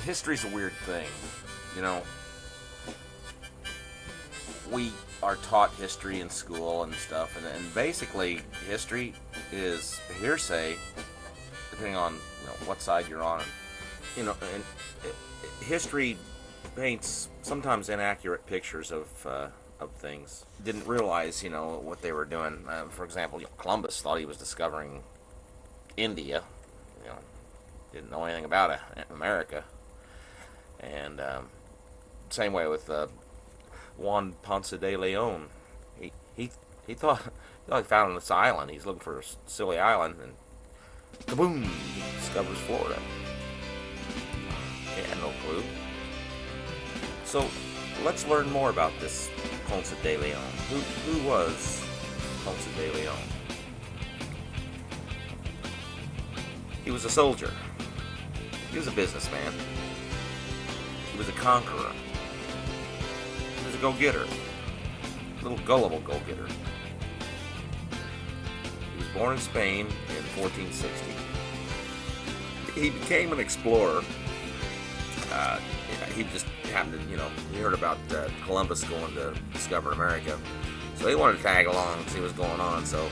history's a weird thing. You know, we are taught history in school and stuff, and basically history is hearsay, depending on what side you're on. And history paints sometimes inaccurate pictures of things. Didn't realize what they were doing. For example, Columbus thought he was discovering India. Didn't know anything about America. And same way with Juan Ponce De Leon. He thought he found this island. He's looking for a silly island, and kaboom! He discovers Florida. He had no clue. So let's learn more about this Ponce De Leon. Who was Ponce De Leon? He was a soldier. He was a businessman. He was a conqueror. He was a go-getter. A little gullible go-getter. He was born in Spain in 1460. He became an explorer. He just happened to, he heard about Columbus going to discover America. So he wanted to tag along and see what's going on. So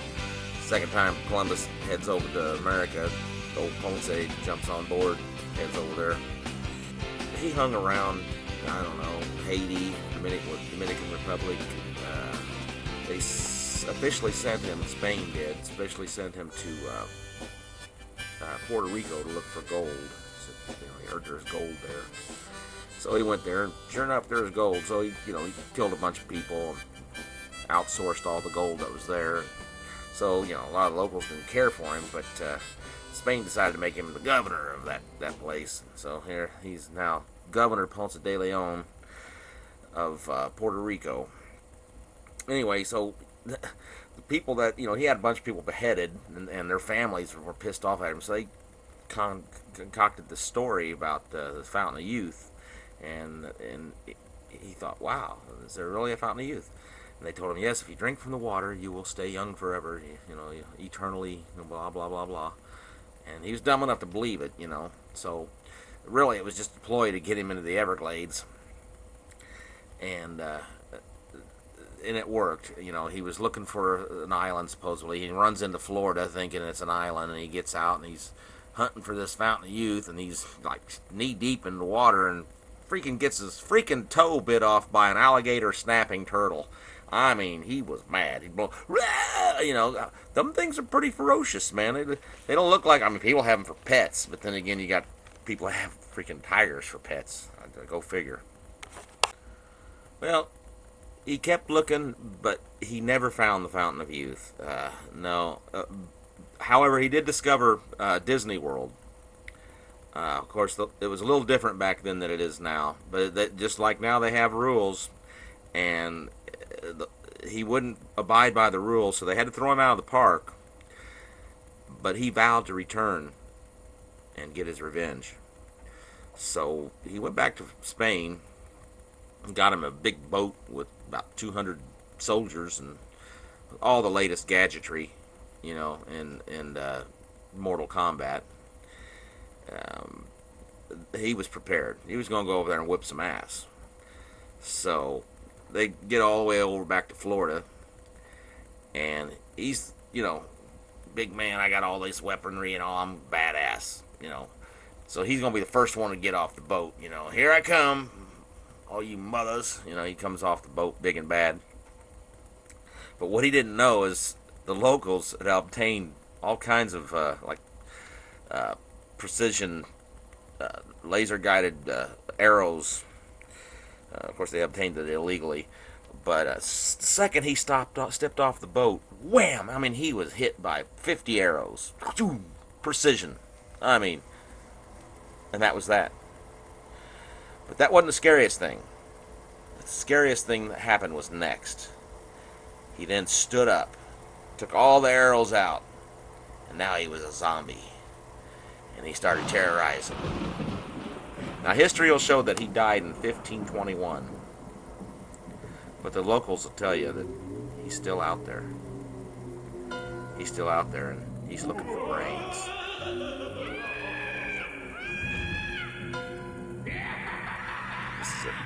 second time Columbus heads over to America, old Ponce jumps on board, heads over there. He hung around, I don't know, Haiti, Dominican Republic. They officially sent him, Spain did, officially sent him to Puerto Rico to look for gold. So, he heard there's gold there. So he went there, and sure enough, there's gold. So he killed a bunch of people and outsourced all the gold that was there. So, a lot of locals didn't care for him, but Spain decided to make him the governor of that place. So here he's now Governor Ponce De Leon of Puerto Rico. Anyway, so the people that, he had a bunch of people beheaded, and their families were pissed off at him. So they concocted the story about the Fountain of Youth. And he thought, wow, is there really a Fountain of Youth? And they told him, yes, if you drink from the water, you will stay young forever, eternally, blah, blah, blah, blah. And he was dumb enough to believe it, So really it was just a ploy to get him into the Everglades. And it worked. He was looking for an island, supposedly. He runs into Florida thinking it's an island, and he gets out and he's hunting for this Fountain of Youth, and he's like knee-deep in the water, and freaking gets his freaking toe bit off by an alligator snapping turtle. I mean, he was mad. He'd blow, them things are pretty ferocious, man. They don't look like, people have them for pets, but then again, you got people have freaking tigers for pets. Go figure. Well, he kept looking, but he never found the Fountain of Youth. No. However, he did discover Disney World. Of course, it was a little different back then than it is now. But just like now, they have rules, and he wouldn't abide by the rules, so they had to throw him out of the park. But he vowed to return and get his revenge. So he went back to Spain, got him a big boat with about 200 soldiers and all the latest gadgetry, in Mortal Kombat. He was prepared. He was going to go over there and whip some ass. So they get all the way over back to Florida, and he's, big man, I got all this weaponry and all, I'm badass, So he's going to be the first one to get off the boat, here I come, all you mothers. He comes off the boat big and bad. But what he didn't know is the locals had obtained all kinds of, precision, laser-guided arrows. Of course, they obtained it illegally. But the second he stepped off the boat, wham! He was hit by 50 arrows. Precision. And that was that. But that wasn't the scariest thing. The scariest thing that happened was next. He then stood up, took all the arrows out, and now he was a zombie. And he started terrorizing. Now, history will show that he died in 1521. But the locals will tell you that he's still out there. He's still out there, and he's looking for brains. Mississippi.